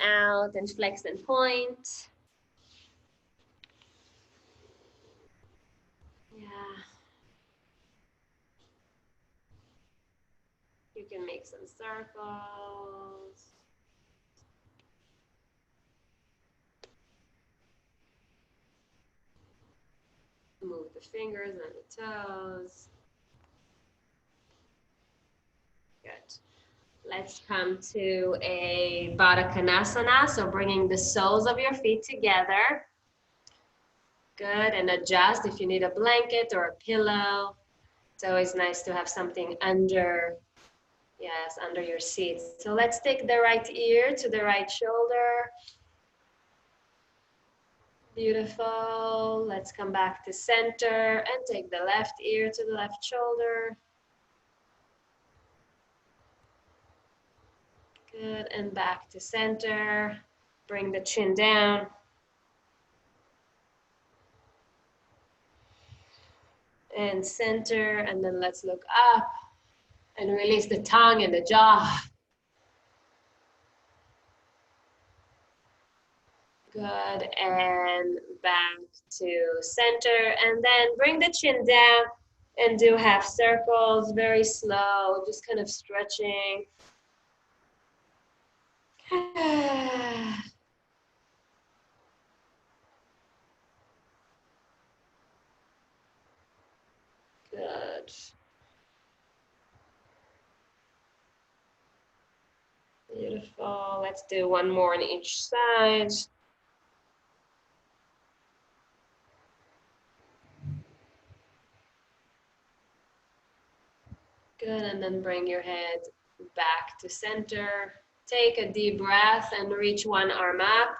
out and flex and point. Yeah. You can make some circles. Move the fingers and the toes. Good. Let's come to a Baddha Konasana, so bringing the soles of your feet together. Good, and adjust if you need a blanket or a pillow. It's always nice to have something under, yes, under your seat. So let's take the right ear to the right shoulder. Beautiful. Let's come back to center and take the left ear to the left shoulder. Good, and back to center. Bring the chin down. And center, and then let's look up and release the tongue and the jaw. Good, and back to center, and then bring the chin down and do half circles, very slow, just kind of stretching. Good. Beautiful. Let's do one more on each side. Good, and then bring your head back to center. Take a deep breath and reach one arm up.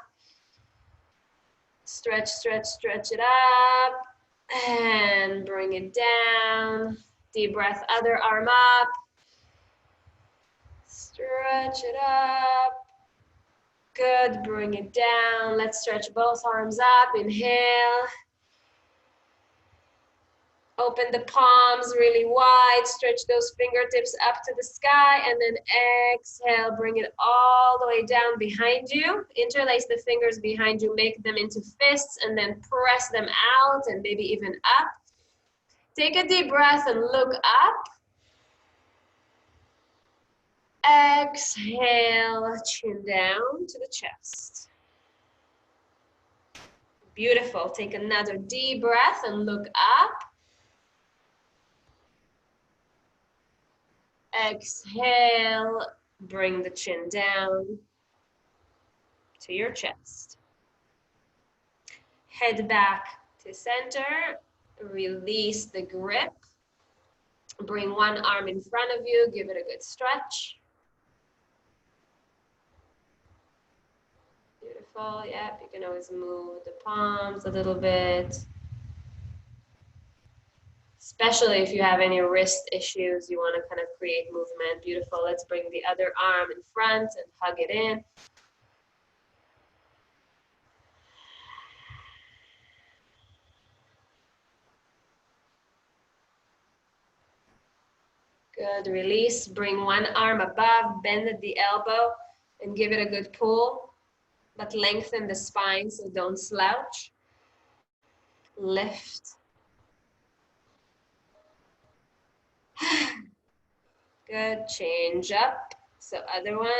Stretch, stretch, stretch it up. And bring it down. Deep breath, other arm up. Stretch it up. Good, bring it down. Let's stretch both arms up. Inhale. Open the palms really wide. Stretch those fingertips up to the sky. And then exhale, bring it all the way down behind you. Interlace the fingers behind you. Make them into fists and then press them out and maybe even up. Take a deep breath and look up. Exhale, chin down to the chest. Beautiful. Take another deep breath and look up. Exhale, bring the chin down to your chest. Head back to center. Release the grip. Bring one arm in front of you. Give it a good stretch. Beautiful. Yep, you can always move the palms a little bit. Especially if you have any wrist issues, you want to kind of create movement. Beautiful. Let's bring the other arm in front and hug it in. Good. Release. Bring one arm above, bend at the elbow, and give it a good pull. But lengthen the spine, so don't slouch. Lift. Good. Change up. So other one.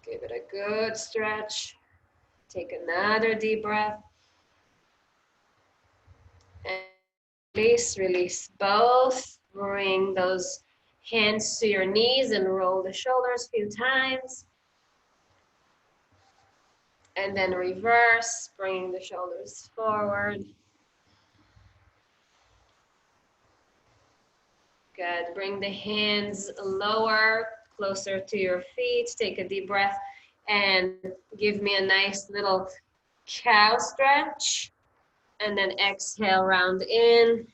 Give it a good stretch. Take another deep breath. And release both. Bring those hands to your knees and roll the shoulders a few times. And then reverse, bringing the shoulders forward. Good. Bring the hands lower, closer to your feet. Take a deep breath and give me a nice little cow stretch. And then exhale, round in.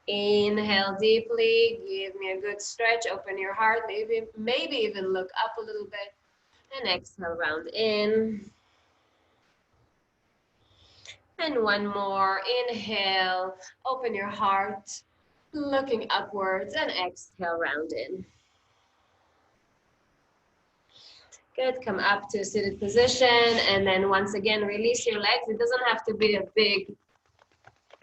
Inhale deeply. Give me a good stretch. Open your heart. Maybe even look up a little bit. And exhale, round in. And one more. Inhale, open your heart, looking upwards, and exhale, round in. Good, come up to a seated position, and then once again, release your legs. It doesn't have to be a big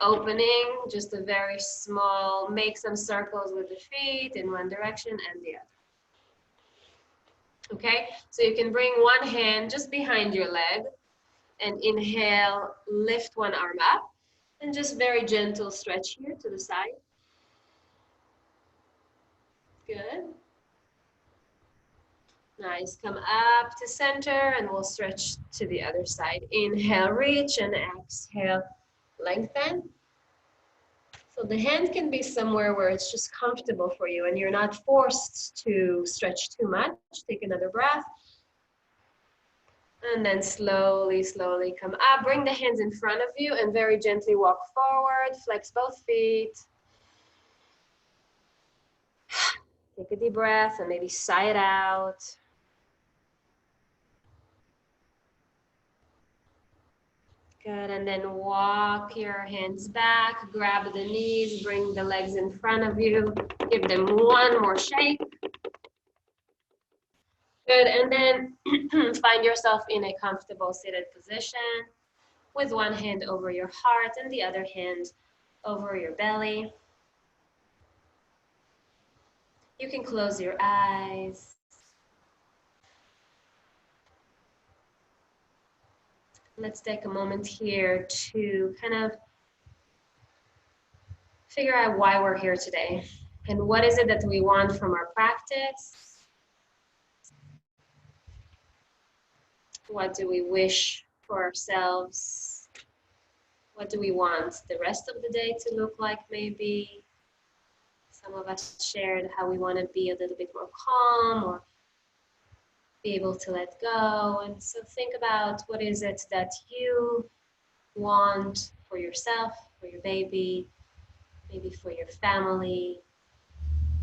opening, just a very small, make some circles with the feet in one direction and the other. Okay, so you can bring one hand just behind your leg, and inhale, lift one arm up, and just very gentle stretch here to the side. Good. Nice, come up to center, and we'll stretch to the other side. Inhale, reach, and exhale, lengthen. So the hand can be somewhere where it's just comfortable for you and you're not forced to stretch too much. Take another breath. And then slowly, slowly come up. Bring the hands in front of you and very gently walk forward. Flex both feet. Take a deep breath and maybe sigh it out. Good, and then walk your hands back, grab the knees, bring the legs in front of you. Give them one more shake. Good, and then find yourself in a comfortable seated position with one hand over your heart and the other hand over your belly. You can close your eyes. Let's take a moment here to kind of figure out why we're here today and what is it that we want from our practice. What do we wish for ourselves? What do we want the rest of the day to look like maybe? Some of us shared how we want to be a little bit more calm or be able to let go. And so think about what is it that you want for yourself, for your baby, maybe for your family,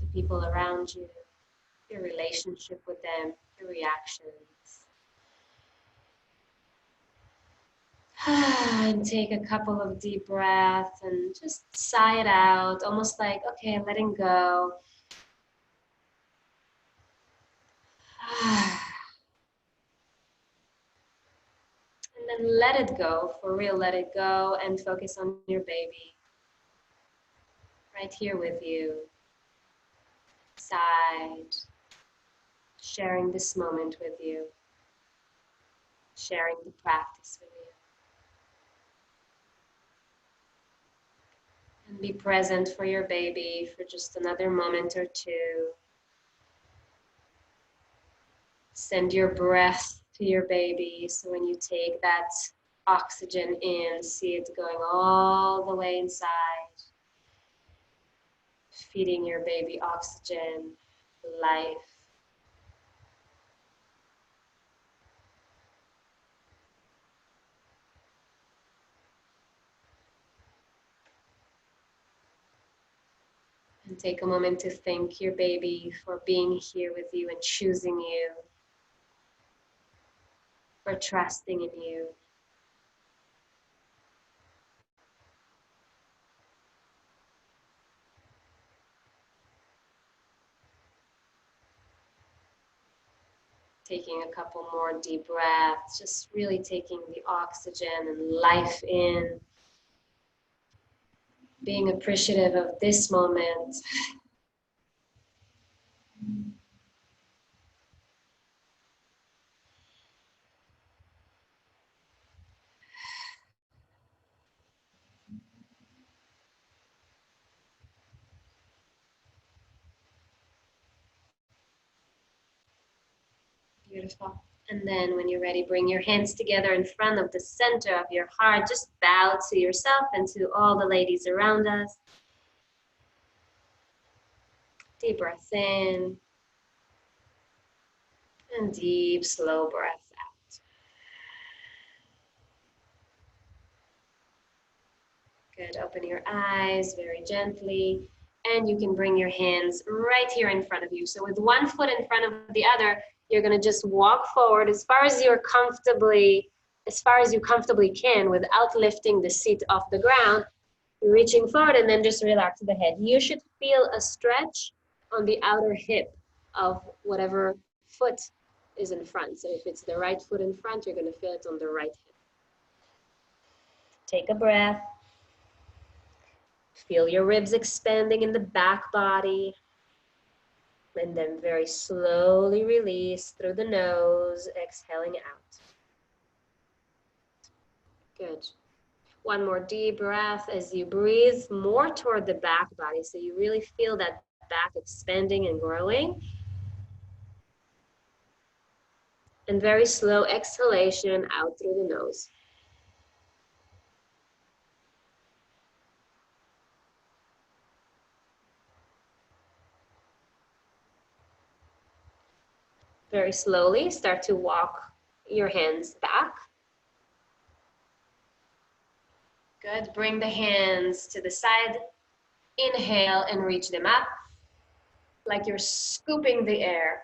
the people around you, your relationship with them, your reactions. And take a couple of deep breaths and just sigh it out, almost like, okay, letting go. And then let it go, for real, let it go and focus on your baby. Right here with you, side, sharing this moment with you, sharing the practice with you. And be present for your baby for just another moment or two. Send your breath to your baby, so when you take that oxygen in, see it going all the way inside, feeding your baby oxygen, life. And take a moment to thank your baby for being here with you and choosing you, for trusting in you. Taking a couple more deep breaths, just really taking the oxygen and life in, being appreciative of this moment. Beautiful. And then when you're ready, bring your hands together in front of the center of your heart. Just bow to yourself and to all the ladies around us. Deep breath in. And deep, slow breath out. Good. Open your eyes very gently. And you can bring your hands right here in front of you. So with one foot in front of the other, you're going to just walk forward as far as you're comfortably as far as you comfortably can without lifting the seat off the ground. You're reaching forward and then just relax the head. You should feel a stretch on the outer hip of whatever foot is in front. So if it's the right foot in front, you're going to feel it on the right hip. Take a breath. Feel your ribs expanding in the back body. And then very slowly release through the nose, exhaling out. Good. One more deep breath as you breathe more toward the back body. So you really feel that back expanding and growing. And very slow exhalation out through the nose. Very slowly start to walk your hands back. Good. Bring the hands to the side. Inhale and reach them up like you're scooping the air.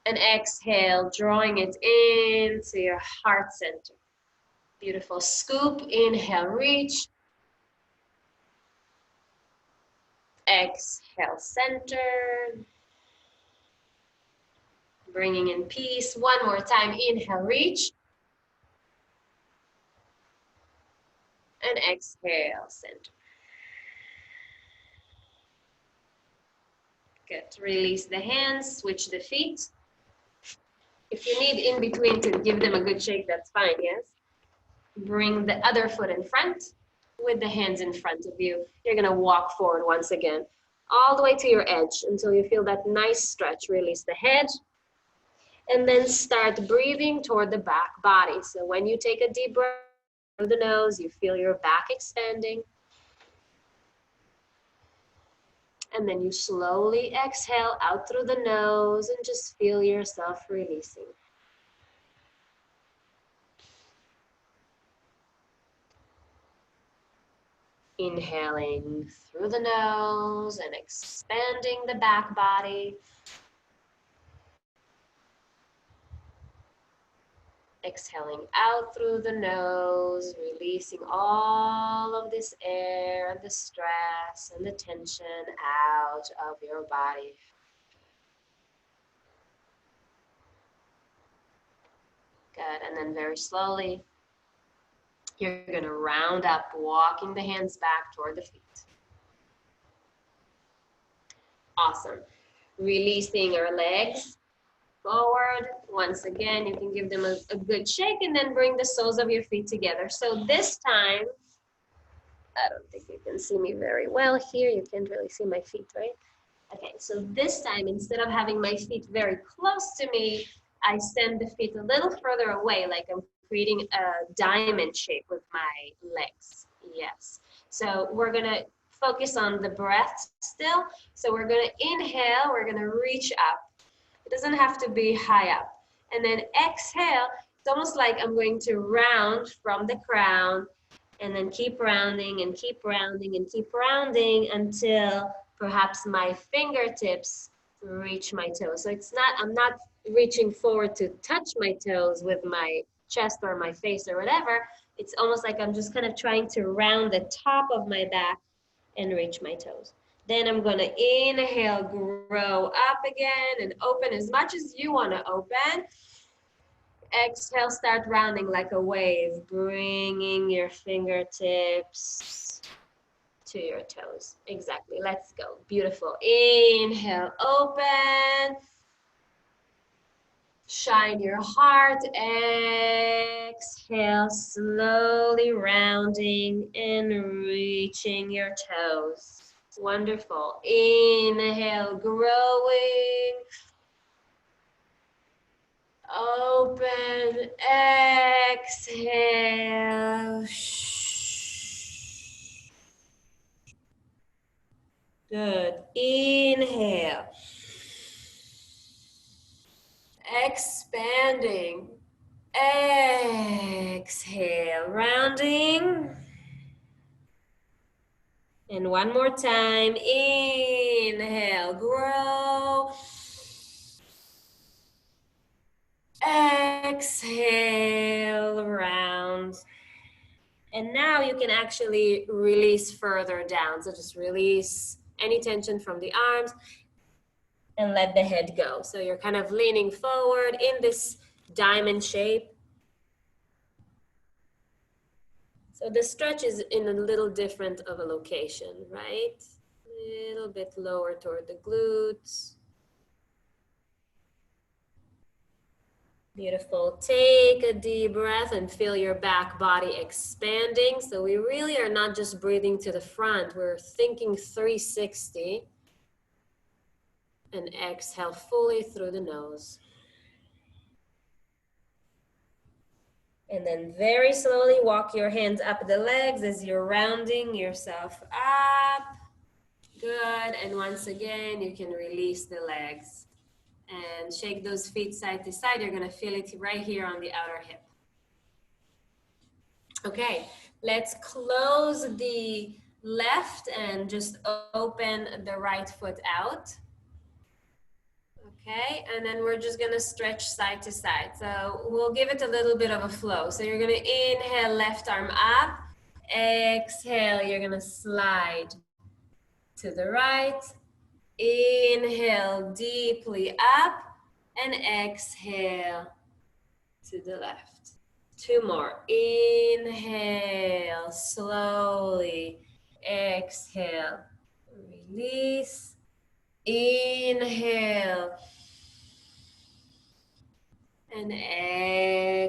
And exhale, drawing it into your heart center. Beautiful. Scoop, inhale, reach. Exhale, center. Bringing in peace. One more time. Inhale, reach. And exhale, center. Good. Release the hands, switch the feet. If you need in between to give them a good shake, that's fine, yes? Bring the other foot in front with the hands in front of you. You're gonna walk forward once again, all the way to your edge until you feel that nice stretch. Release the head, and then start breathing toward the back body. So when you take a deep breath through the nose, you feel your back expanding. And then you slowly exhale out through the nose and just feel yourself releasing. Inhaling through the nose and expanding the back body. Exhaling out through the nose, releasing all of this air, the stress and the tension out of your body. Good, and then very slowly, you're gonna round up, walking the hands back toward the feet. Awesome. Releasing our legs forward. Once again, you can give them a good shake and then bring the soles of your feet together. So this time, I don't think you can see me very well here. You can't really see my feet, right? Okay, so this time, instead of having my feet very close to me, I send the feet a little further away, like I'm creating a diamond shape with my legs. Yes. So we're gonna focus on the breath still. So we're gonna inhale, we're gonna reach up. It doesn't have to be high up. And then exhale, it's almost like I'm going to round from the crown and then keep rounding and keep rounding and keep rounding until perhaps my fingertips reach my toes. So I'm not reaching forward to touch my toes with my chest or my face or whatever. It's almost like I'm just kind of trying to round the top of my back and reach my toes. Then I'm gonna inhale, grow up again and open as much as you wanna open. Exhale, start rounding like a wave, bringing your fingertips to your toes. Exactly, let's go. Beautiful. Inhale, open. Shine your heart. Exhale, slowly rounding and reaching your toes. Wonderful. Inhale, growing. Open. Exhale. Good. Inhale. Expanding. Exhale. Rounding. And one more time. Inhale. Grow. Exhale, round. And now you can actually release further down. So just release any tension from the arms and let the head go. So you're kind of leaning forward in this diamond shape. So the stretch is in a little different of a location, right? A little bit lower toward the glutes. Beautiful. Take a deep breath and feel your back body expanding. So we really are not just breathing to the front, we're thinking 360. And exhale fully through the nose. And then very slowly walk your hands up the legs as you're rounding yourself up. Good. And once again, you can release the legs. And shake those feet side to side. You're going to feel it right here on the outer hip. Okay, let's close the left and just open the right foot out. Okay, and then we're just gonna stretch side to side. So we'll give it a little bit of a flow. So you're gonna inhale, left arm up. Exhale, you're gonna slide to the right. Inhale deeply up and exhale to the left. Two more. Inhale slowly. Exhale. Release. Inhale. And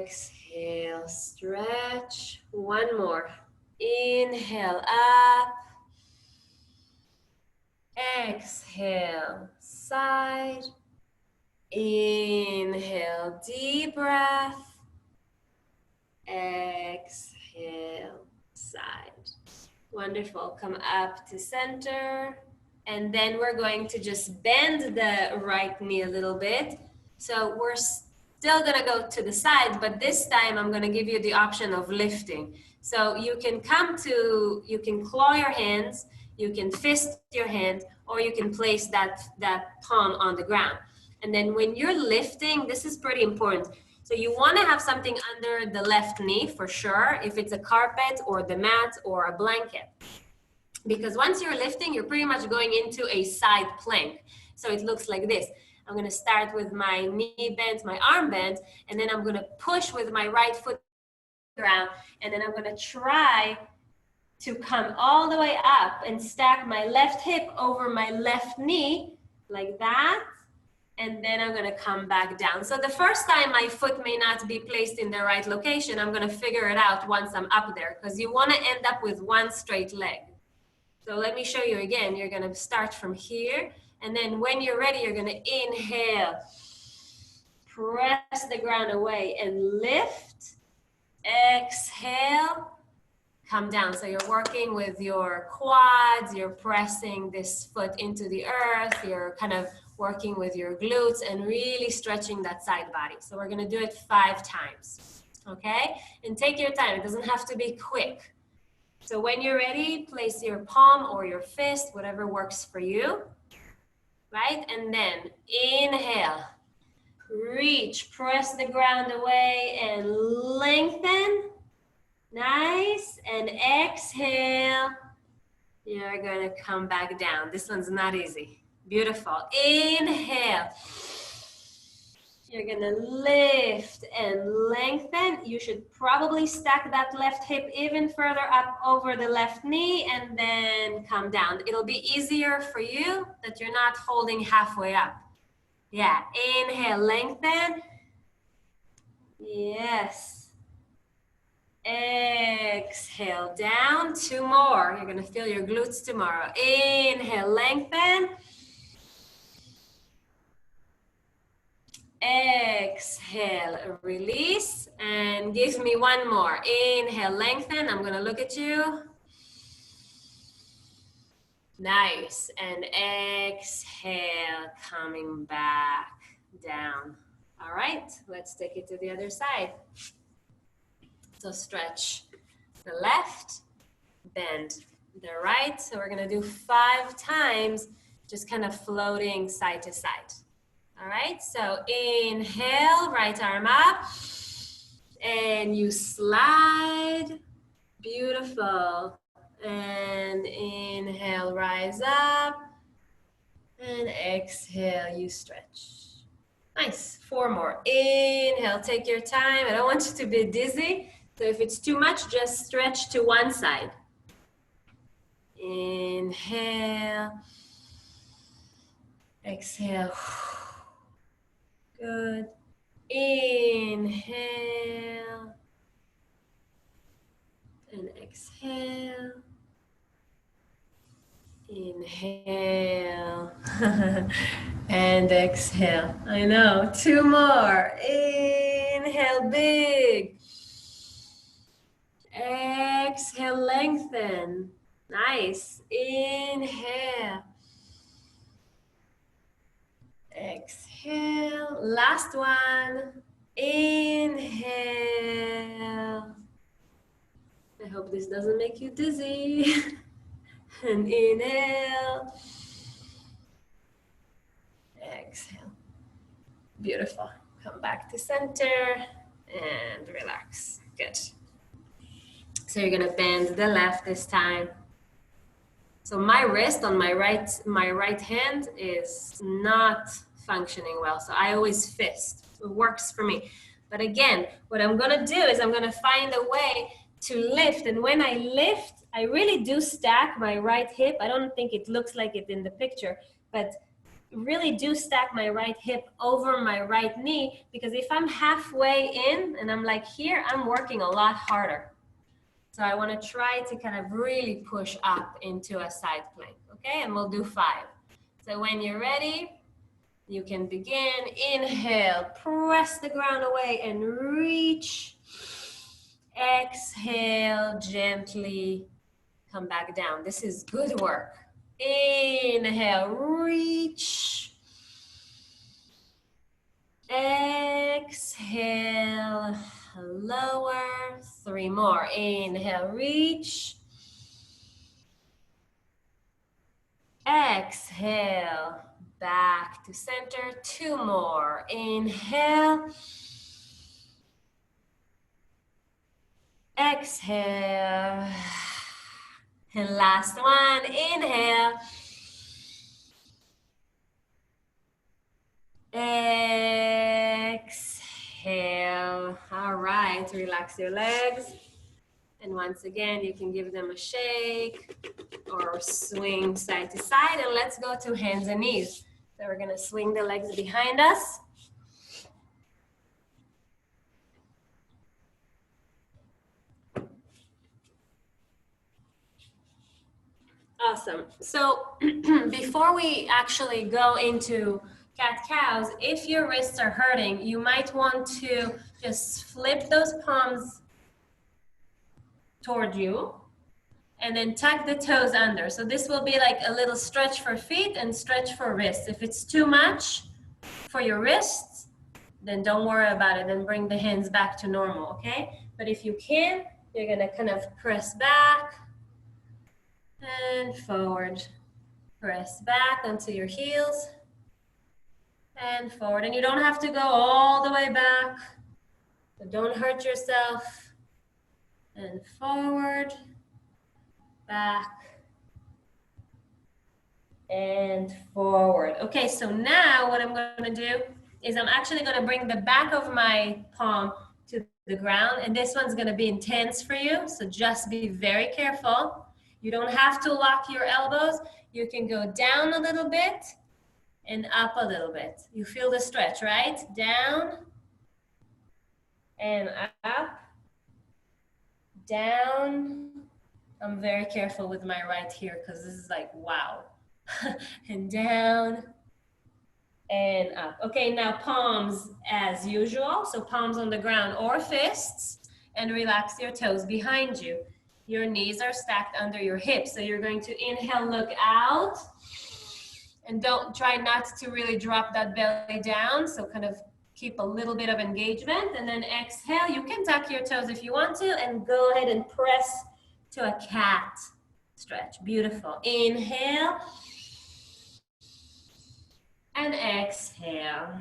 exhale. Stretch. One more. Inhale up. Exhale. Side. Inhale. Deep breath. Exhale, side. Wonderful. Come up to center. And then we're going to just bend the right knee a little bit. So we're still going to go to the side, but this time I'm going to give you the option of lifting. So you can you can claw your hands, you can fist your hand, or you can place that palm on the ground. And then when you're lifting, this is pretty important. So you want to have something under the left knee for sure, if it's a carpet or the mat or a blanket. Because once you're lifting, you're pretty much going into a side plank. So it looks like this. I'm going to start with my knee bent, my arm bent, and then I'm going to push with my right foot ground, and then I'm going to try to come all the way up and stack my left hip over my left knee like that. And then I'm gonna come back down. So the first time my foot may not be placed in the right location, I'm gonna figure it out once I'm up there, because you wanna end up with one straight leg. So let me show you again. You're gonna start from here, and then when you're ready, you're gonna inhale, press the ground away and lift, exhale, come down. So you're working with your quads, you're pressing this foot into the earth, you're kind of working with your glutes and really stretching that side body. So we're gonna do it 5 times, okay? And take your time, it doesn't have to be quick. So when you're ready, place your palm or your fist, whatever works for you, right? And then inhale, reach, press the ground away and lengthen. Nice, and exhale. You're gonna come back down. This one's not easy. Beautiful. Inhale. You're gonna lift and lengthen. You should probably stack that left hip even further up over the left knee and then come down. It'll be easier for you that you're not holding halfway up. Yeah, inhale, lengthen. Yes. Exhale, down. 2 more. You're gonna feel your glutes tomorrow. Inhale, lengthen. Exhale, release, and give me 1 more. Inhale, lengthen. I'm gonna look at you. Nice, and exhale, coming back down. All right, let's take it to the other side. So stretch the left, bend the right. So we're gonna do 5 times, just kind of floating side to side. All All right, so inhale, right arm up, and you slide. Beautiful. And inhale, rise up, and exhale, you stretch. Nice, 4 more. Inhale, take your time. I don't want you to be dizzy, so if it's too much, just stretch to one side. Inhale, exhale. Good. Inhale and exhale. Inhale and exhale. I know. 2 more. Inhale big. Exhale, lengthen. Nice. Inhale. Exhale. Last one. Inhale. I hope this doesn't make you dizzy. And inhale. Exhale. Beautiful. Come back to center and relax. Good. So you're gonna bend the left this time. So my wrist on my right hand is not functioning well. So I always fist. It works for me. But again, what I'm gonna do is I'm gonna find a way to lift. And when I lift, I really do stack my right hip. I don't think it looks like it in the picture, but really do stack my right hip over my right knee, because if I'm halfway in and I'm like here, I'm working a lot harder. So I want to try to kind of really push up into a side plank, okay? And we'll do 5. So when you're ready, you can begin. Inhale, press the ground away and reach. Exhale, gently come back down. This is good work. Inhale, reach. Exhale, lower. 3 more. Inhale, reach. Exhale, back to center. 2 more. Inhale. Exhale. And last one. Inhale. Exhale. All right, relax your legs. And once again, you can give them a shake or swing side to side. And let's go to hands and knees. So we're gonna swing the legs behind us. Awesome. So before we actually go into cat-cows, if your wrists are hurting, you might want to just flip those palms toward you and then tuck the toes under. So this will be like a little stretch for feet and stretch for wrists. If it's too much for your wrists, then don't worry about it. Then bring the hands back to normal, okay? But if you can, you're gonna kind of press back and forward. Press back onto your heels and forward. And you don't have to go all the way back. So don't hurt yourself. And forward, back, and forward. Okay, so now what I'm gonna do is I'm actually gonna bring the back of my palm to the ground, and this one's gonna be intense for you, so just be very careful. You don't have to lock your elbows. You can go down a little bit and up a little bit. You feel the stretch, right? Down and up, down. I'm very careful with my right here because this is like, wow. And down and up. Okay, now palms as usual. So palms on the ground or fists, and relax your toes behind you. Your knees are stacked under your hips. So you're going to inhale, look out. And don't try not to really drop that belly down. So kind of keep a little bit of engagement. And then exhale. You can tuck your toes if you want to. And go ahead and press to a cat stretch. Beautiful. Inhale. And exhale.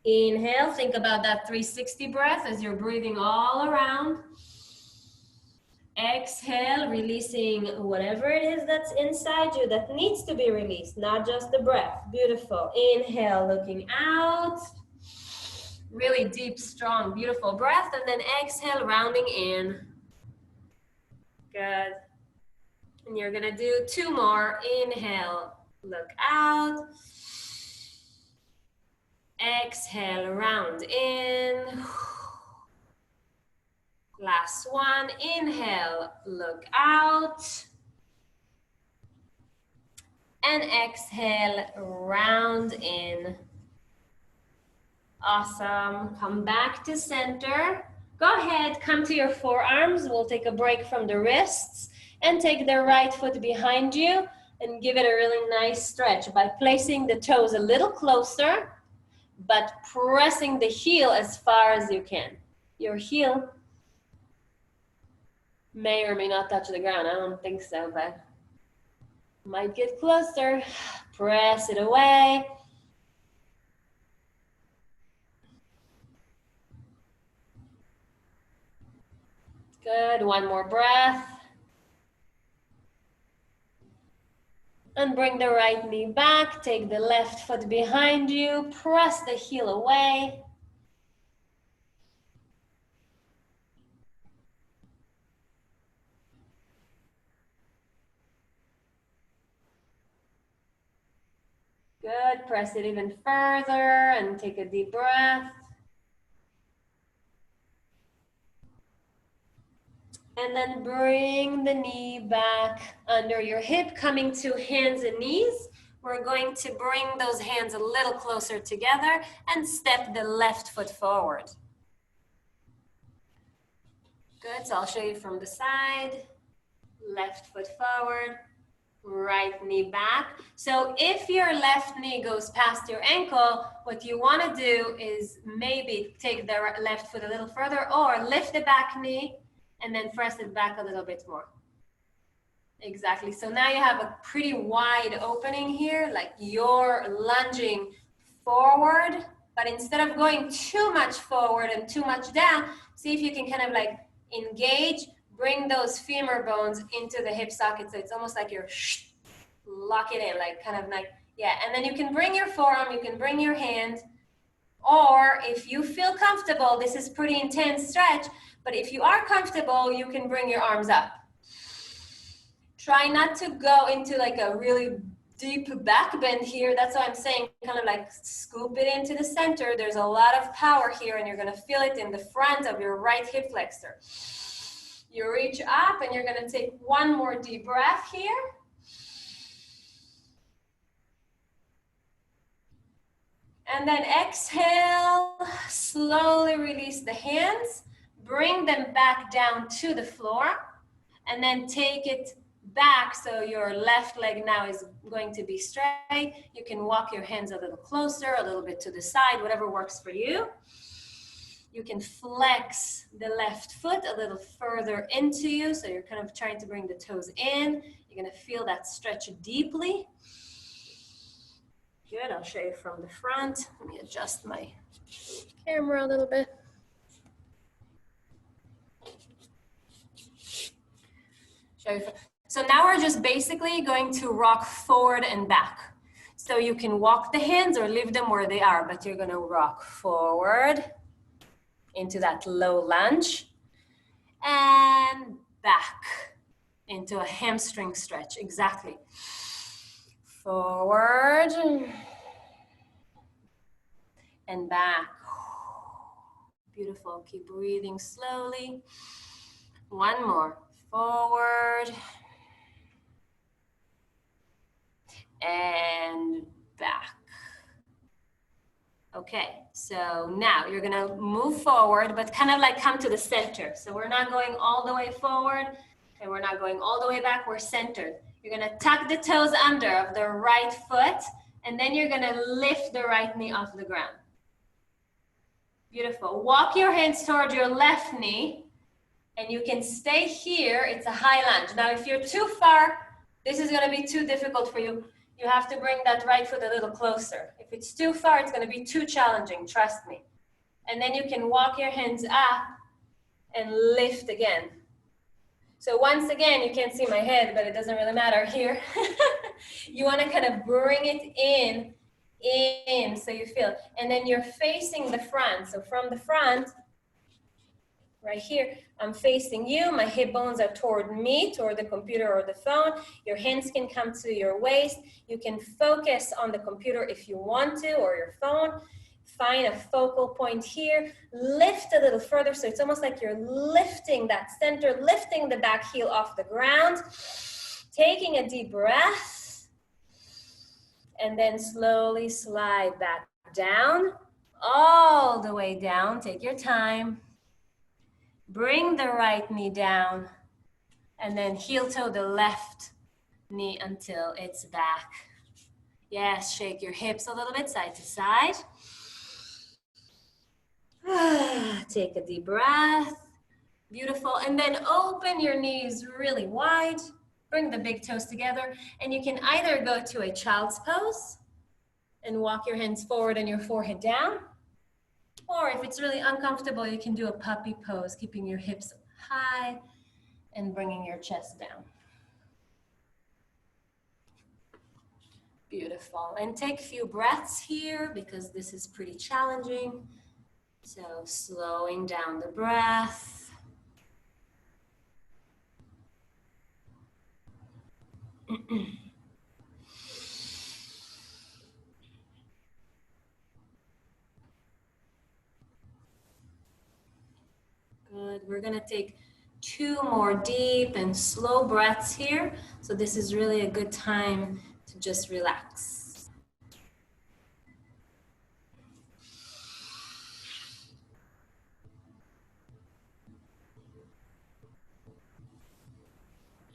Inhale, think about that 360 breath as you're breathing all around. Exhale, releasing whatever it is that's inside you that needs to be released, not just the breath. Beautiful. Inhale, looking out. Really deep, strong, beautiful breath. And then exhale, rounding in. Good. And you're gonna do 2 more. Inhale, look out. Exhale, round in. Last one. Inhale, look out. And exhale, round in. Awesome. Come back to center. Go ahead, come to your forearms. We'll take a break from the wrists and take the right foot behind you and give it a really nice stretch by placing the toes a little closer, but pressing the heel as far as you can. Your heel may or may not touch the ground. I don't think so, but might get closer. Press it away. Good, one more breath. And bring the right knee back, take the left foot behind you, press the heel away. Good, press it even further and take a deep breath. And then bring the knee back under your hip, coming to hands and knees. We're going to bring those hands a little closer together and step the left foot forward. Good, so I'll show you from the side. Left foot forward, right knee back. So if your left knee goes past your ankle, what you want to do is maybe take the left foot a little further or lift the back knee and then press it back a little bit more. Exactly. So now you have a pretty wide opening here, like you're lunging forward, but instead of going too much forward and too much down, see if you can kind of like engage, bring those femur bones into the hip socket. So it's almost like you're lock it in, like kind of like, yeah. And then you can bring your forearm, you can bring your hand, or if you feel comfortable, this is pretty intense stretch, but if you are comfortable, you can bring your arms up. Try not to go into like a really deep back bend here. That's why I'm saying kind of like scoop it into the center. There's a lot of power here and you're gonna feel it in the front of your right hip flexor. You reach up and you're gonna take one more deep breath here. And then exhale, slowly release the hands, bring them back down to the floor, and then take it back so your left leg now is going to be straight. You can walk your hands a little closer, a little bit to the side, whatever works for you. You can flex the left foot a little further into you, so you're kind of trying to bring the toes in. You're gonna feel that stretch deeply. Good, I'll show you from the front. Let me adjust my camera a little bit. Show you. So now we're just basically going to rock forward and back. So you can walk the hands or leave them where they are, but you're gonna rock forward into that low lunge and back into a hamstring stretch, exactly. Forward and back. Beautiful, keep breathing slowly. One more, forward and back. Okay, so now you're gonna move forward, but kind of like come to the center. So we're not going all the way forward and we're not going all the way back, we're centered. You're gonna tuck the toes under of the right foot and then you're gonna lift the right knee off the ground. Beautiful. Walk your hands toward your left knee and you can stay here. It's a high lunge. Now, if you're too far This is gonna be too difficult for you. You have to bring that right foot a little closer. If it's too far, it's gonna be too challenging, trust me. And then you can walk your hands up and lift again. So once again, you can't see my head, but it doesn't really matter here. You wanna kind of bring it in, so you feel. And then you're facing the front. So from the front, right here, I'm facing you. My hip bones are toward me, toward the computer or the phone. Your hands can come to your waist. You can focus on the computer if you want to, or your phone. Find a focal point here. Lift a little further, so it's almost like you're lifting that center, lifting the back heel off the ground. Taking a deep breath. And then slowly slide back down, all the way down. Take your time. Bring the right knee down, and then heel toe the left knee until it's back. Yes, shake your hips a little bit side to side. Take a deep breath. Beautiful. And then open your knees really wide. Bring the big toes together, and you can either go to a child's pose and walk your hands forward and your forehead down. Or if it's really uncomfortable, you can do a puppy pose, keeping your hips high and bringing your chest down. Beautiful. And take a few breaths here because this is pretty challenging. So slowing down the breath. Good. We're going to take 2 more deep and slow breaths here. So this is really a good time to just relax.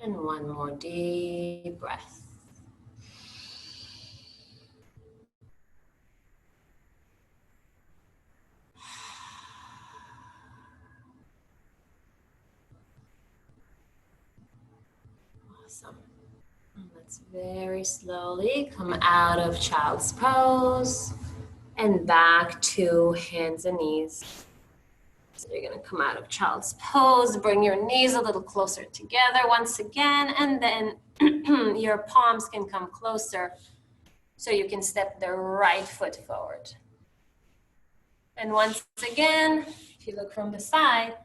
And 1 more deep breath. Awesome. And let's very slowly come out of child's pose and back to hands and knees. So you're going to come out of child's pose, bring your knees a little closer together once again, and then your palms can come closer so you can step the right foot forward. And once again, if you look from the side,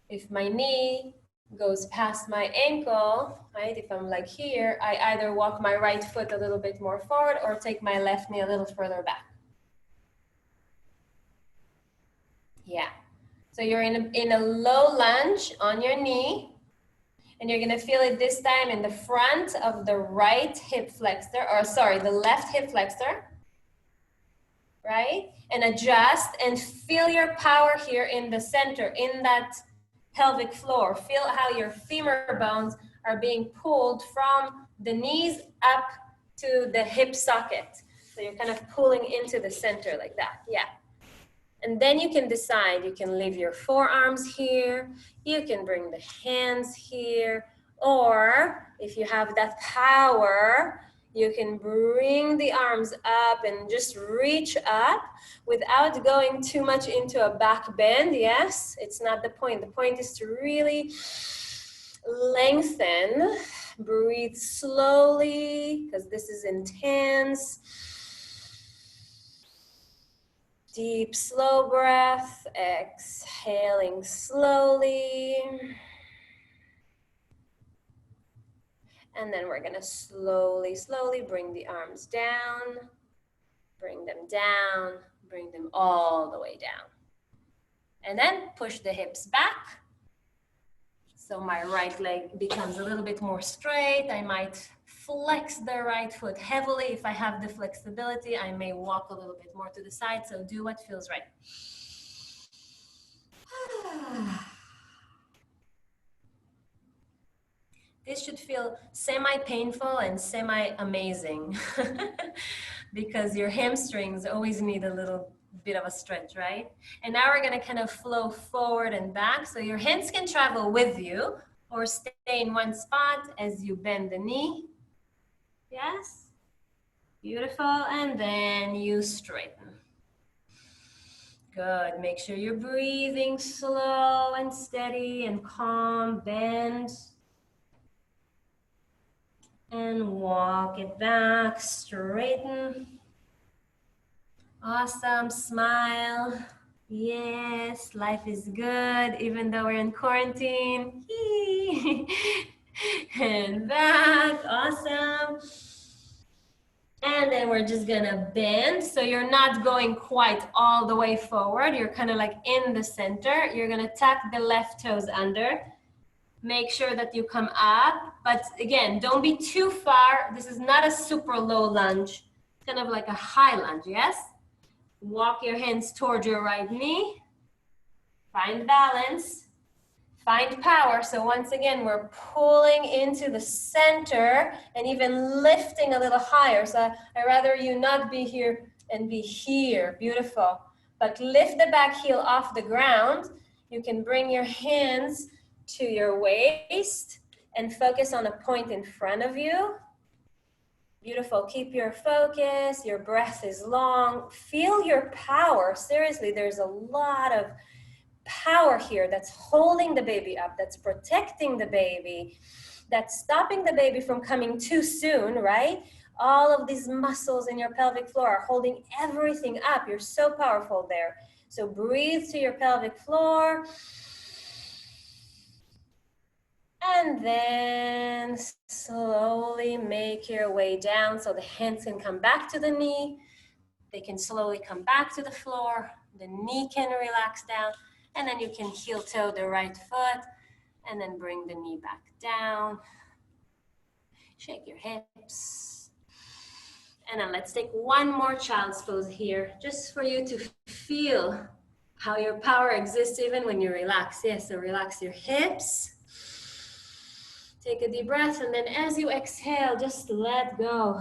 if my knee goes past my ankle, right? If I'm like here, I either walk my right foot a little bit more forward or take my left knee a little further back. Yeah. So you're in a low lunge on your knee, and you're gonna feel it this time in the front of the right hip flexor, or sorry, the left hip flexor, right? And adjust and feel your power here in the center, in that pelvic floor. Feel how your femur bones are being pulled from the knees up to the hip socket. So you're kind of pulling into the center like that, yeah. And then you can decide, you can leave your forearms here, you can bring the hands here, or if you have that power, you can bring the arms up and just reach up without going too much into a back bend. Yes, it's not the point. The point is to really lengthen, breathe slowly, because this is intense. Deep, slow breath, exhaling slowly. And then we're gonna slowly, slowly bring the arms down, bring them down, bring them all the way down. And then push the hips back. So my right leg becomes a little bit more straight. I might flex the right foot heavily. If I have the flexibility, I may walk a little bit more to the side. So do what feels right. This should feel semi-painful and semi-amazing because your hamstrings always need a little bit of a stretch, right? And now we're gonna kind of flow forward and back. So your hands can travel with you, or stay in one spot as you bend the knee. Yes. Beautiful. And then you straighten. Good. Make sure you're breathing slow and steady and calm. Bend. And walk it back. Straighten. Awesome. Smile. Yes, life is good, even though we're in quarantine. And back. Awesome. And then we're just gonna bend. So you're not going quite all the way forward. You're kind of like in the center. You're gonna tuck the left toes under. Make sure that you come up. But again, don't be too far. This is not a super low lunge. It's kind of like a high lunge, yes? Walk your hands toward your right knee. Find balance. Find power. So once again, we're pulling into the center and even lifting a little higher. So I'd rather you not be here and be here. Beautiful. But lift the back heel off the ground. You can bring your hands to your waist and focus on a point in front of you. Beautiful. Keep your focus. Your breath is long. Feel your power. Seriously, there's a lot of power here that's holding the baby up, that's protecting the baby, that's stopping the baby from coming too soon, right? All of these muscles in your pelvic floor are holding everything up. You're so powerful there. So breathe to your pelvic floor. And then slowly make your way down so the hands can come back to the knee. They can slowly come back to the floor. The knee can relax down. And then you can heel toe the right foot and then bring the knee back down. Shake your hips. And then let's take one more child's pose here, just for you to feel how your power exists even when you relax. Yes, so relax your hips. Take a deep breath, and then as you exhale, just let go.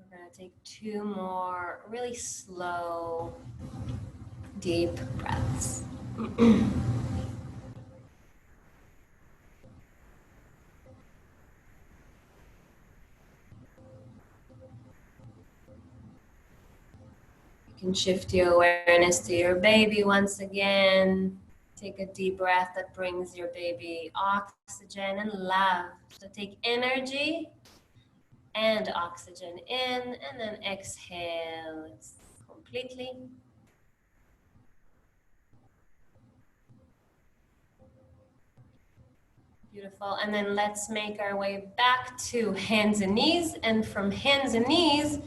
We're gonna take two more really slow, deep breaths. You can shift your awareness to your baby once again. Take a deep breath that brings your baby oxygen and love. So take energy and oxygen in, and then exhale completely. Beautiful. And then let's make our way back to hands and knees. And from hands and knees,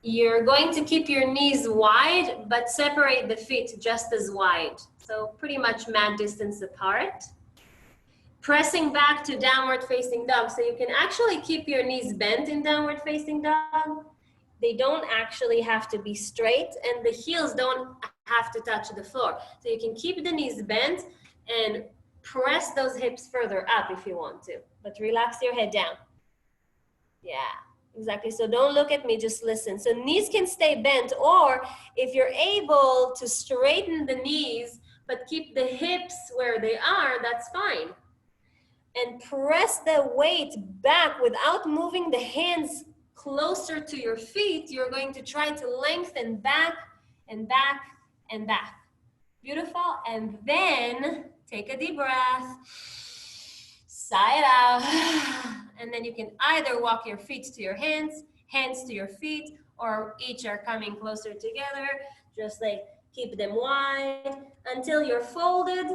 you're going to keep your knees wide, but separate the feet just as wide. So pretty much mat distance apart. Pressing back to downward facing dog. So you can actually keep your knees bent in downward facing dog. They don't actually have to be straight, and the heels don't have to touch the floor. So you can keep the knees bent and press those hips further up if you want to, but relax your head down. Yeah, exactly. So don't look at me, just listen. So knees can stay bent, or if you're able to straighten the knees, but keep the hips where they are, that's fine. And press the weight back without moving the hands closer to your feet. You're going to try to lengthen back and back and back. Beautiful. And then take a deep breath. Sigh it out. And then you can either walk your feet to your hands, hands to your feet, or each are coming closer together. Just like keep them wide until you're folded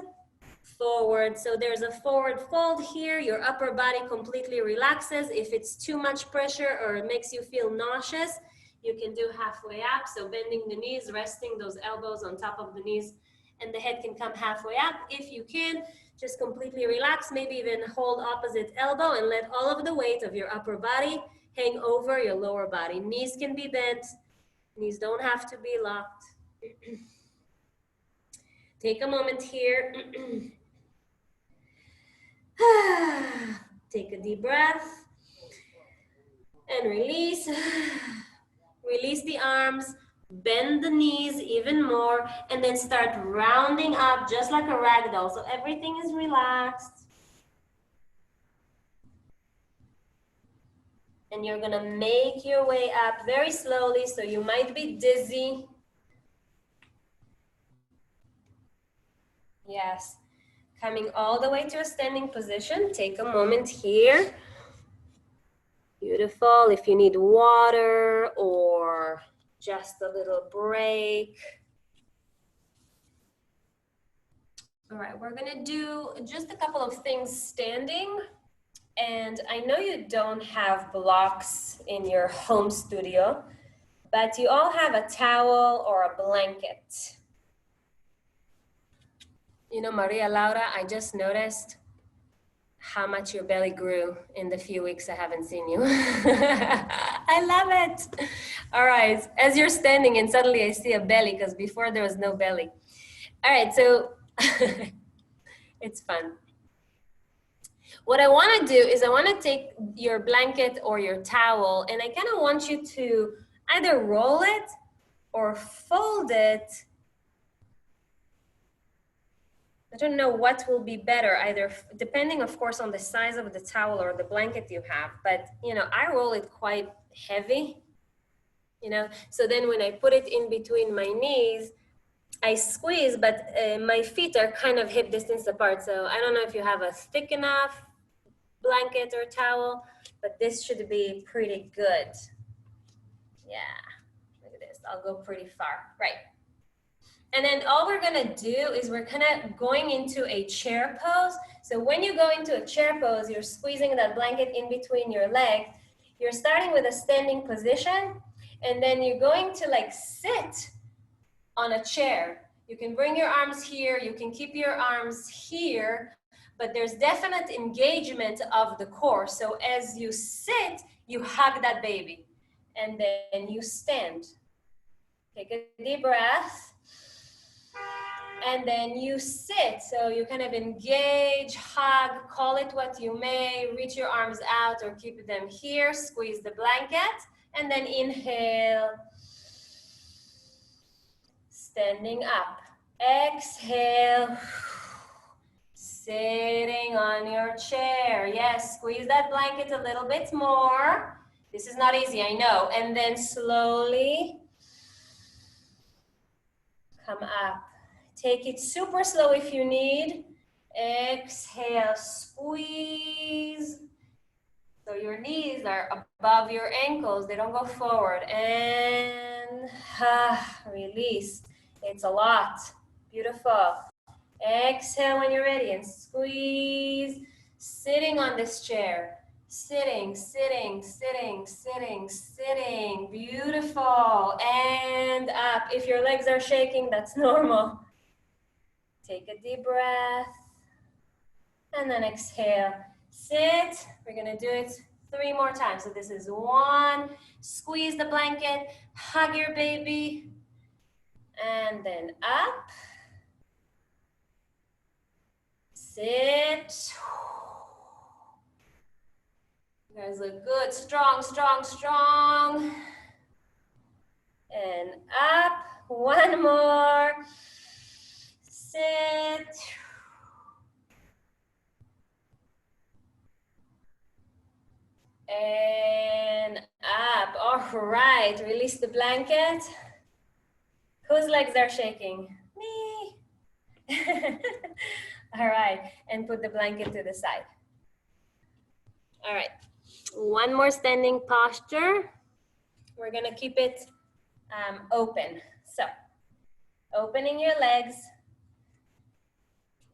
forward. So there's a forward fold here. Your upper body completely relaxes. If it's too much pressure or it makes you feel nauseous, you can do halfway up. So bending the knees, resting those elbows on top of the knees, and the head can come halfway up. If you can, just completely relax, maybe even hold opposite elbow and let all of the weight of your upper body hang over your lower body. Knees can be bent, knees don't have to be locked. Take a moment here. Take a deep breath and release. Release the arms, bend the knees even more, and then start rounding up just like a rag doll. So everything is relaxed. And you're gonna make your way up very slowly, so you might be dizzy. Yes, coming all the way to a standing position. Take a moment here. Beautiful. If you need water or just a little break. All right, we're gonna do just a couple of things standing. And I know you don't have blocks in your home studio, but you all have a towel or a blanket. You know, Maria Laura, I just noticed how much your belly grew in the few weeks I haven't seen you. I love it. All right, as you're standing and suddenly I see a belly because before there was no belly. All right, so it's fun. What I want to do is I want to take your blanket or your towel and I kind of want you to either roll it or fold it. I don't know what will be better, either depending, of course, on the size of the towel or the blanket you have. But, you know, I roll it quite heavy, you know, so then when I put it in between my knees, I squeeze, but my feet are kind of hip distance apart. So I don't know if you have a thick enough blanket or towel, but this should be pretty good. Yeah, look at this. I'll go pretty far. Right. And then all we're gonna do is we're kind of going into a chair pose. So when you go into a chair pose, you're squeezing that blanket in between your legs. You're starting with a standing position, and then you're going to like sit on a chair. You can bring your arms here, you can keep your arms here, but there's definite engagement of the core. So as you sit, you hug that baby, and then you stand. Take a deep breath. And then you sit, so you kind of engage, hug, call it what you may, reach your arms out or keep them here, squeeze the blanket, and then inhale, standing up. Exhale, sitting on your chair. Yes, squeeze that blanket a little bit more. This is not easy, I know. And then slowly come up. Take it super slow if you need. Exhale, squeeze. So your knees are above your ankles. They don't go forward. And release. It's a lot. Beautiful. Exhale when you're ready and squeeze. Sitting on this chair. Sitting, sitting, sitting, sitting, sitting. Beautiful. And up. If your legs are shaking, that's normal. Take a deep breath. And then exhale. Sit. We're going to do it 3 more times. So this is 1. Squeeze the blanket. Hug your baby. And then up. Sit. You guys look good. Strong, strong, strong. And up. 1 more. Sit. And up. All right. Release the blanket. Whose legs are shaking? Me. All right. And put the blanket to the side. All right. 1 more standing posture. We're gonna keep it open. So, opening your legs.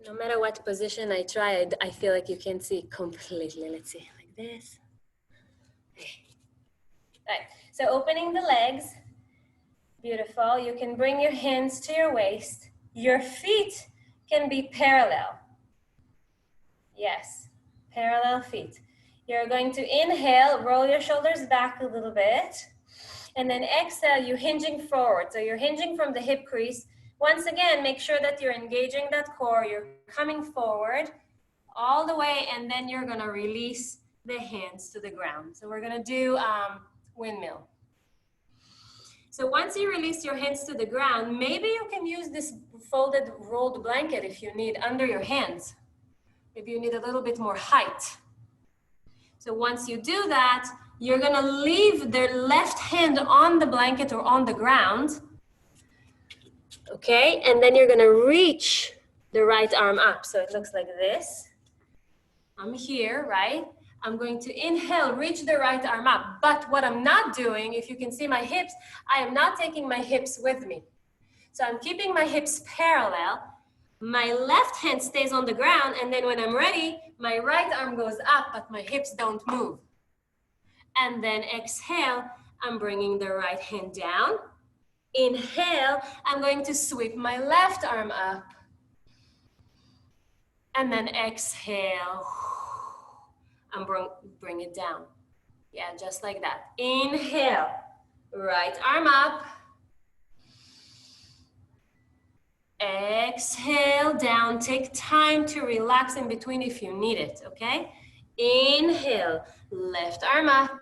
No matter what position I try, I feel like you can't see completely. Let's see, like this. All right, so opening the legs. Beautiful. You can bring your hands to your waist. Your feet can be parallel. Yes, parallel feet. You're going to inhale, roll your shoulders back a little bit. And then exhale, you're hinging forward. So you're hinging from the hip crease. Once again, make sure that you're engaging that core. You're coming forward all the way, and then you're gonna release the hands to the ground. So we're gonna do windmill. So once you release your hands to the ground, maybe you can use this folded rolled blanket if you need under your hands. Maybe you need a little bit more height. So once you do that, you're gonna leave the left hand on the blanket or on the ground, okay? And then you're gonna reach the right arm up. So it looks like this. I'm here, right? I'm going to inhale, reach the right arm up. But what I'm not doing, if you can see my hips, I am not taking my hips with me. So I'm keeping my hips parallel. My left hand stays on the ground, and then when I'm ready, my right arm goes up, but my hips don't move. And then exhale, I'm bringing the right hand down. Inhale, I'm going to sweep my left arm up. And then exhale, and bring it down. Yeah, just like that. Inhale, right arm up. Exhale down. Take time to relax in between if you need it, okay? Inhale, left arm up.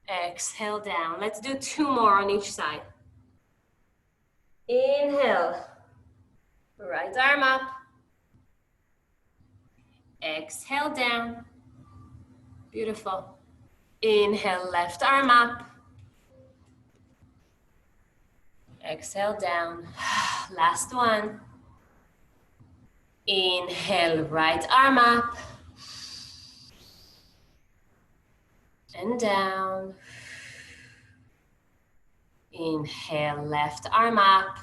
Exhale down. Let's do 2 more on each side. Inhale, right arm up. Exhale down. Beautiful. Inhale, left arm up. Exhale down. Last one. Inhale, right arm up. And down. Inhale, left arm up.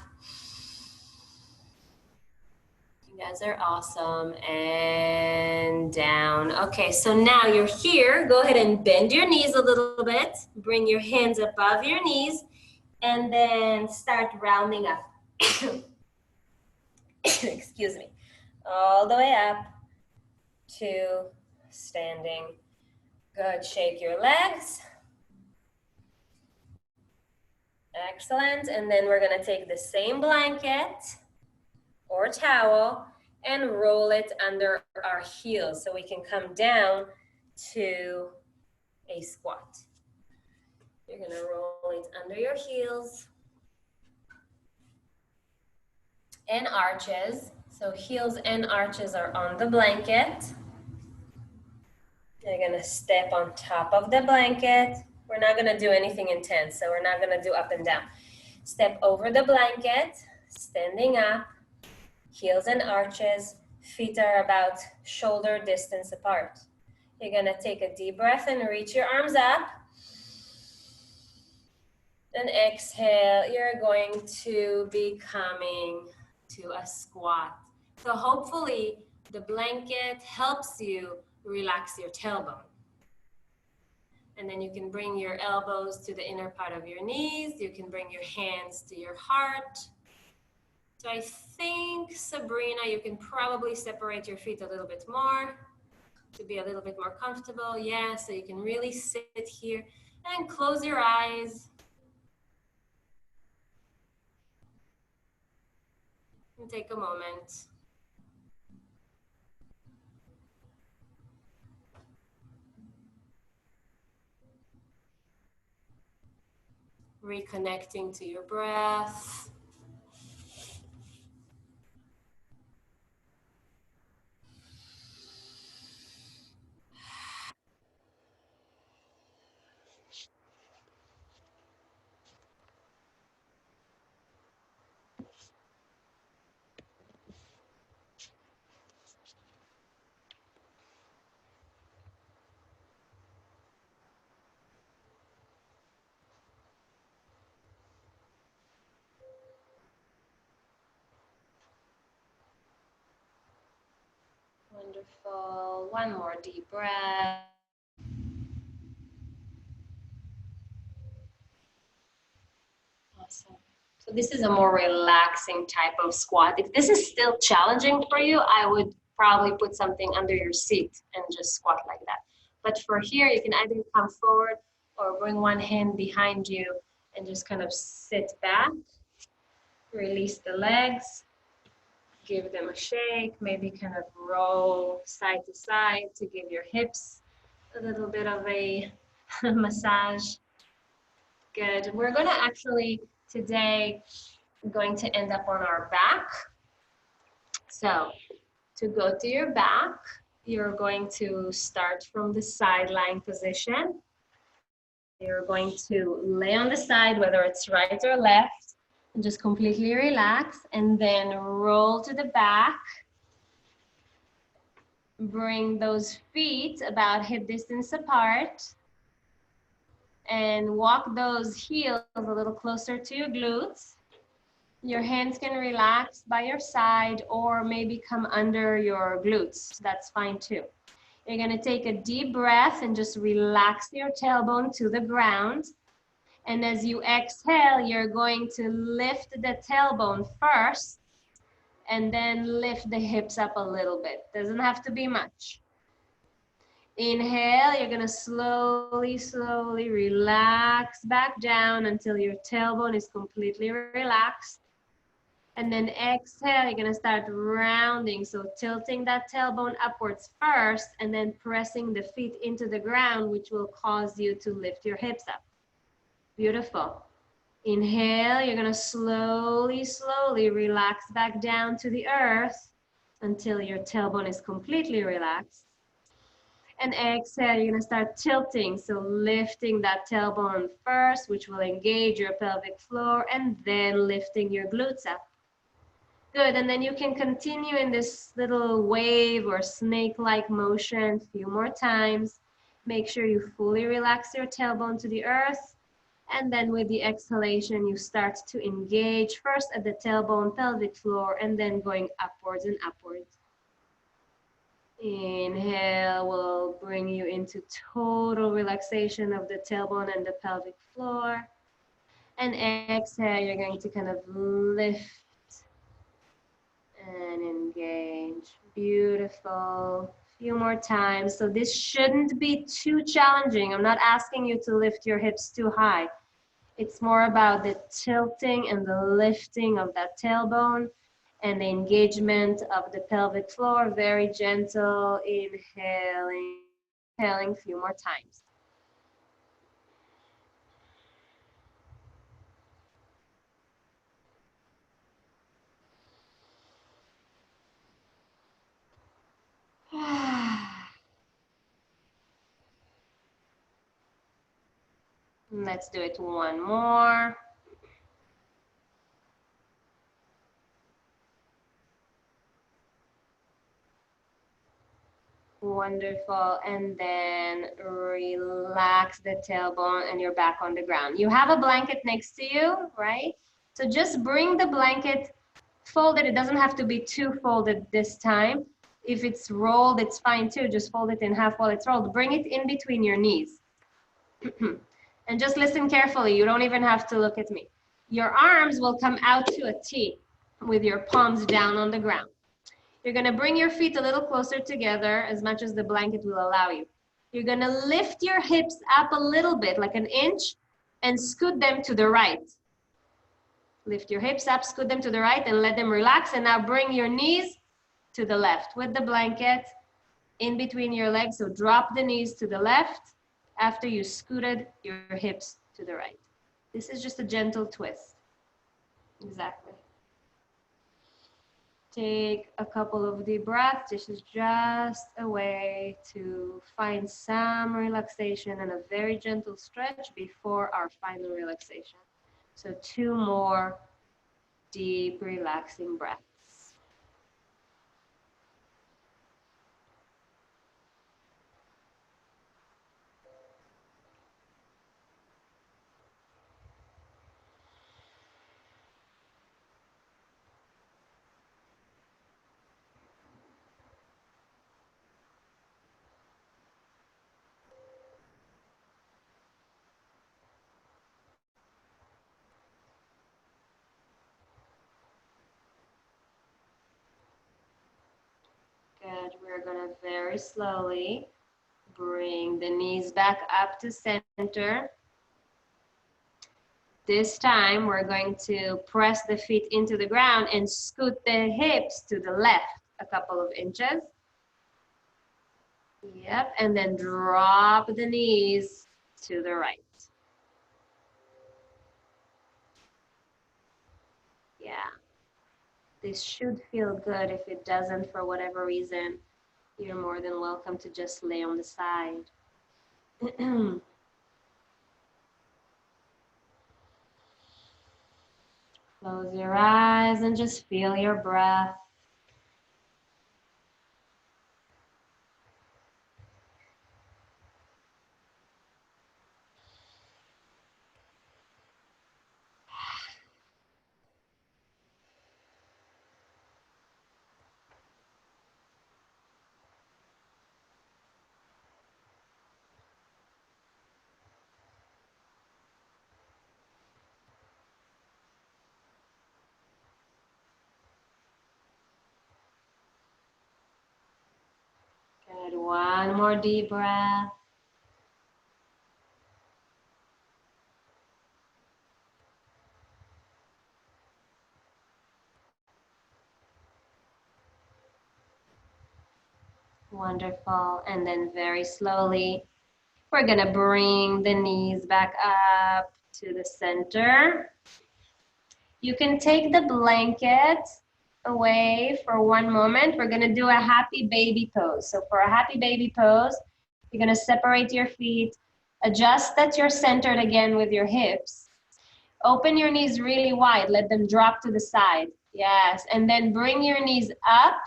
You guys are awesome. And down. Okay, so now you're here. Go ahead and bend your knees a little bit. Bring your hands above your knees. And then start rounding up. Excuse me. All the way up to standing. Good. Shake your legs. Excellent. And then we're going to take the same blanket or towel and roll it under our heels so we can come down to a squat. You're going to roll it under your heels and arches. So heels and arches are on the blanket. You're going to step on top of the blanket. We're not going to do anything intense, so we're not going to do up and down. Step over the blanket, standing up, heels and arches, feet are about shoulder distance apart. You're going to take a deep breath and reach your arms up. Then exhale, you're going to be coming to a squat. So hopefully the blanket helps you relax your tailbone. And then you can bring your elbows to the inner part of your knees. You can bring your hands to your heart. So I think, Sabrina, you can probably separate your feet a little bit more to be a little bit more comfortable. Yeah, so you can really sit here and close your eyes. And take a moment. Reconnecting to your breath. Wonderful. One more deep breath. Awesome. So this is a more relaxing type of squat. If this is still challenging for you, I would probably put something under your seat and just squat like that. But for here, you can either come forward or bring one hand behind you and just kind of sit back, release the legs, give them a shake, maybe kind of roll side to side to give your hips a little bit of a massage. Good. We're going to actually today going to end up on our back. So to go to your back, you're going to start from the sideline position. You're going to lay on the side, whether it's right or left, and just completely relax, and then roll to the back. Bring those feet about hip distance apart, and walk those heels a little closer to your glutes. Your hands can relax by your side or maybe come under your glutes. That's fine too. You're going to take a deep breath and just relax your tailbone to the ground. And as you exhale, you're going to lift the tailbone first and then lift the hips up a little bit. Doesn't have to be much. Inhale, you're going to slowly, slowly relax back down until your tailbone is completely relaxed. And then exhale, you're going to start rounding. So tilting that tailbone upwards first and then pressing the feet into the ground, which will cause you to lift your hips up. Beautiful. Inhale, you're going to slowly, slowly relax back down to the earth until your tailbone is completely relaxed. And exhale, you're going to start tilting. So lifting that tailbone first, which will engage your pelvic floor, and then lifting your glutes up. Good, and then you can continue in this little wave or snake-like motion a few more times. Make sure you fully relax your tailbone to the earth. And then with the exhalation, you start to engage first at the tailbone, pelvic floor, and then going upwards and upwards. Inhale will bring you into total relaxation of the tailbone and the pelvic floor. And exhale, you're going to kind of lift and engage. Beautiful. Few more times. So this shouldn't be too challenging. I'm not asking you to lift your hips too high. It's more about the tilting and the lifting of that tailbone and the engagement of the pelvic floor. Very gentle. Inhaling, exhaling a few more times. Let's do it one more. Wonderful. And then relax the tailbone and you're back on the ground. You have a blanket next to you, right? So just bring the blanket folded. It doesn't have to be too folded this time. If it's rolled, it's fine too. Just fold it in half while it's rolled. Bring it in between your knees. And just listen carefully. You don't even have to look at me. Your arms will come out to a T with your palms down on the ground. You're going to bring your feet a little closer together as much as the blanket will allow you. You're going to lift your hips up a little bit, like an inch, and scoot them to the right. Lift your hips up, scoot them to the right, and let them relax. And now bring your knees to the left with the blanket in between your legs. So drop the knees to the left after you scooted your hips to the right. This is just a gentle twist. Exactly. Take a couple of deep breaths. This is just a way to find some relaxation and a very gentle stretch before our final relaxation. So 2 more deep, relaxing breaths. We're gonna very slowly bring the knees back up to center. This time we're going to press the feet into the ground and scoot the hips to the left a couple of inches. Yep, and then drop the knees to the right. Yeah, this should feel good. If it doesn't for whatever reason, you're more than welcome to just lay on the side. Close your eyes and just feel your breath. Good, one more deep breath. Wonderful, and then very slowly, we're gonna bring the knees back up to the center. You can take the blanket away for one moment. We're gonna do a happy baby pose. So for a happy baby pose, you're gonna separate your feet, adjust that you're centered again with your hips. Open your knees really wide, let them drop to the side. Yes, and then bring your knees up.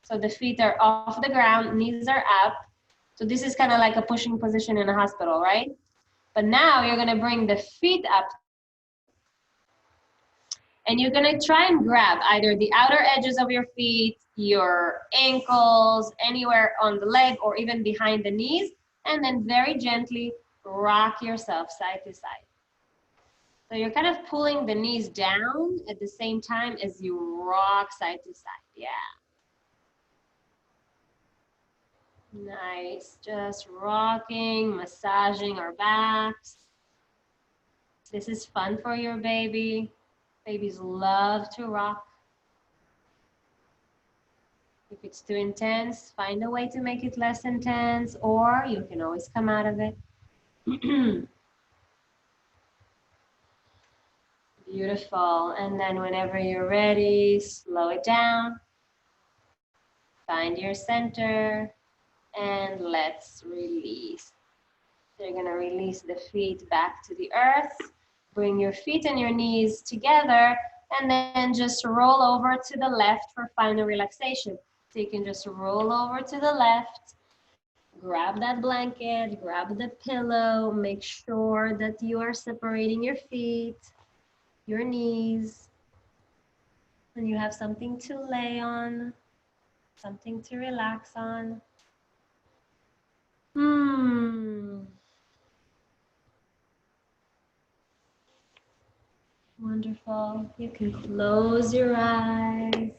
So the feet are off the ground, knees are up. So this is kind of like a pushing position in a hospital, right? But now you're gonna bring the feet up and you're gonna try and grab either the outer edges of your feet, your ankles, anywhere on the leg or even behind the knees, and then very gently rock yourself side to side. So you're kind of pulling the knees down at the same time as you rock side to side. Yeah. Nice. Just rocking, massaging our backs. This is fun for your baby. Babies love to rock. If it's too intense, find a way to make it less intense, or you can always come out of it. Beautiful. And then whenever you're ready, slow it down. Find your center and let's release. So you're gonna release the feet back to the earth. Bring your feet and your knees together and then just roll over to the left for final relaxation. So you can just roll over to the left, grab that blanket, grab the pillow, make sure that you are separating your feet, your knees, and you have something to lay on, something to relax on. Wonderful. You can close your eyes.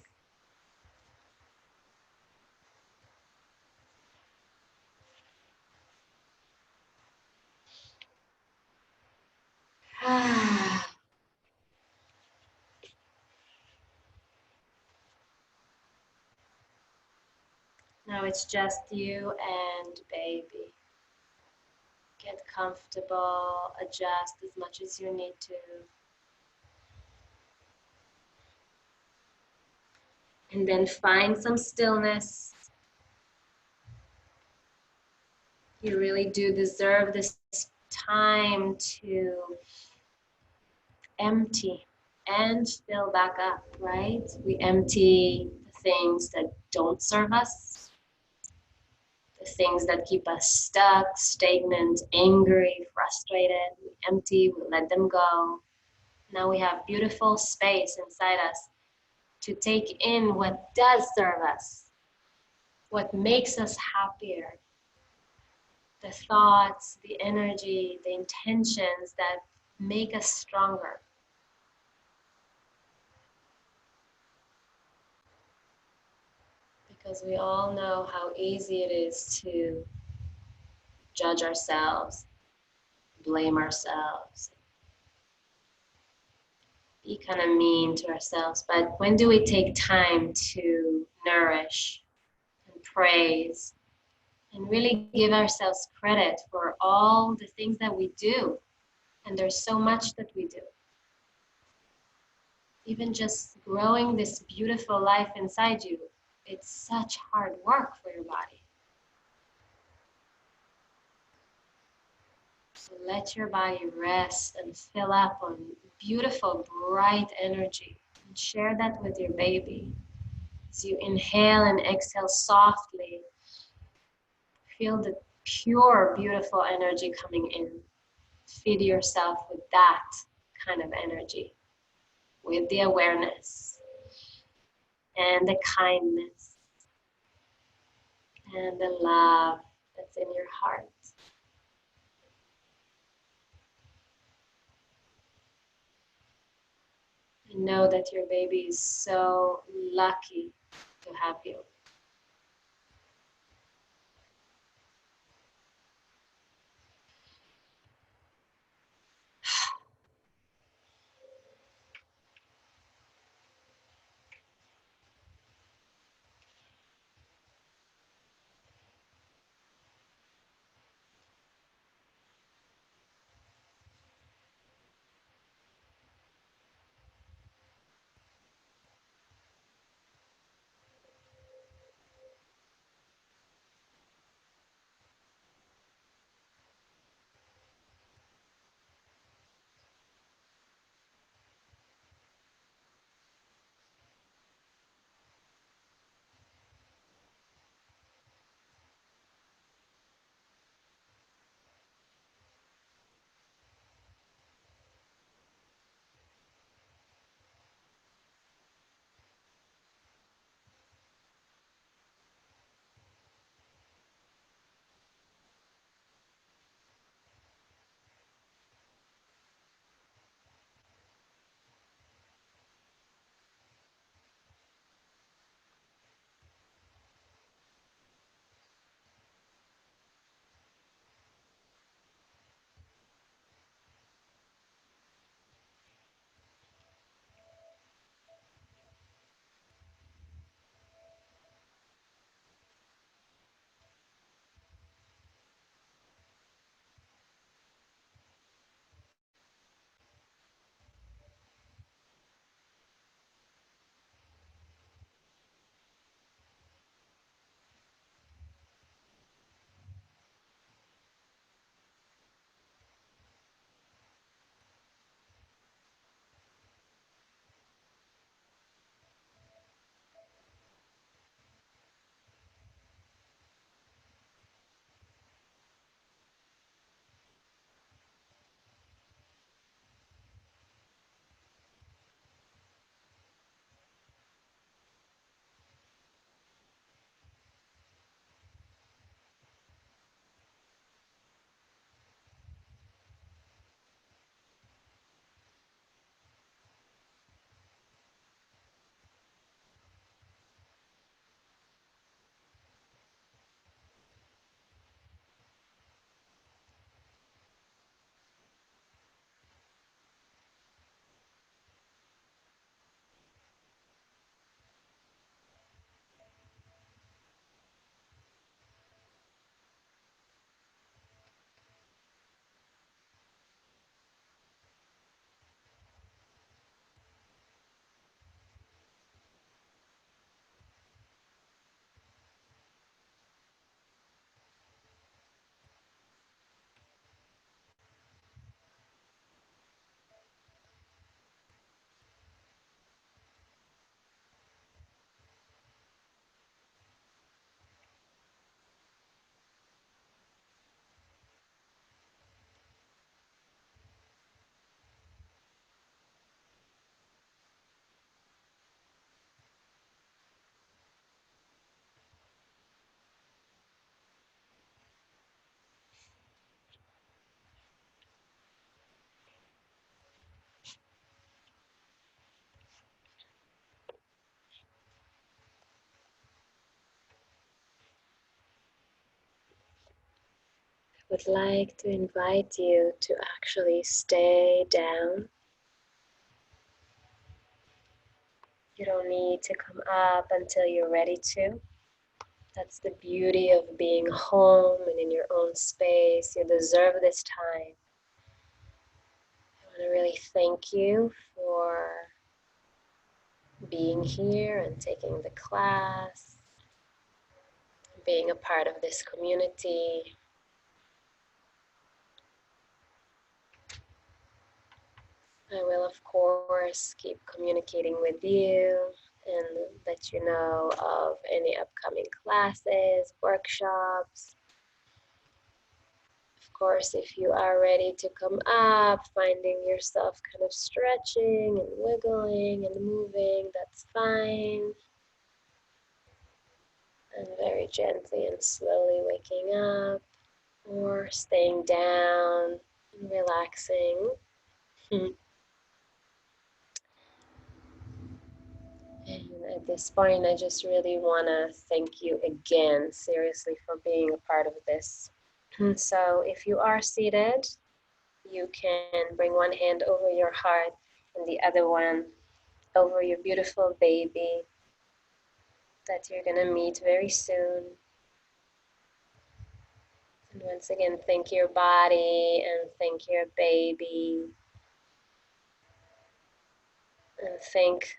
Now it's just you and baby. Get comfortable, adjust as much as you need to. And then find some stillness. You really do deserve this time to empty and fill back up, right? We empty the things that don't serve us, the things that keep us stuck, stagnant, angry, frustrated. We empty, we let them go. Now we have beautiful space inside us to take in what does serve us, what makes us happier, the thoughts, the energy, the intentions that make us stronger. because we all know how easy it is to judge ourselves, blame ourselves, be kind of mean to ourselves. But when do we take time to nourish and praise and really give ourselves credit for all the things that we do? And there's so much that we do. Even just growing this beautiful life inside you, it's such hard work for your body. So let your body rest and fill up on beautiful, bright energy. And share that with your baby. As you inhale and exhale softly, feel the pure, beautiful energy coming in. Feed yourself with that kind of energy, with the awareness and the kindness and the love that's in your heart. And know that your baby is so lucky to have you. would like to invite you to actually stay down. You don't need to come up until you're ready to. That's the beauty of being home and in your own space. You deserve this time. I want to really thank you for being here and taking the class, being a part of this community. I will, of course, keep communicating with you and let you know of any upcoming classes, workshops. Of course, if you are ready to come up, finding yourself kind of stretching and wiggling and moving, that's fine. And very gently and slowly waking up or staying down and relaxing. And at this point, I just really want to thank you again, seriously, for being a part of this. So if you are seated, you can bring one hand over your heart and the other one over your beautiful baby that you're going to meet very soon. And once again, thank your body and thank your baby. And thank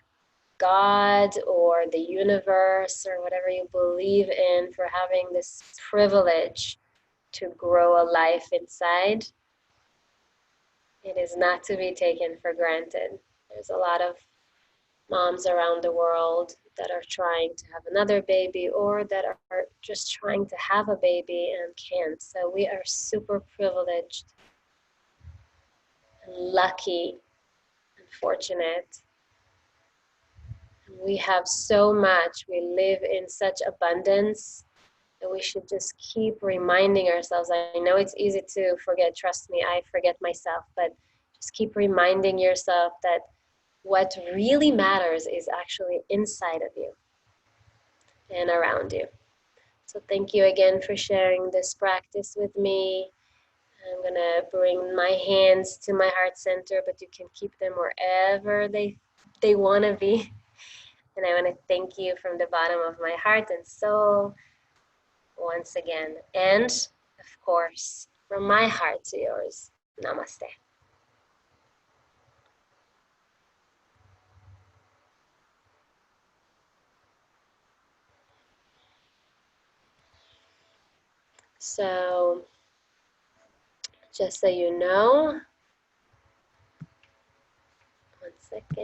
God or the universe or whatever you believe in for having this privilege to grow a life inside. It is not to be taken for granted. There's a lot of moms around the world that are trying to have another baby or that are just trying to have a baby and can't. So we are super privileged and lucky and fortunate. We have so much. We live in such abundance that we should just keep reminding ourselves. I know it's easy to forget. Trust me, I forget myself. But just keep reminding yourself that what really matters is actually inside of you and around you. So thank you again for sharing this practice with me. I'm going to bring my hands to my heart center, but you can keep them wherever they want to be. And I want to thank you from the bottom of my heart and soul once again. And of course, from my heart to yours, namaste. So just so you know, one second.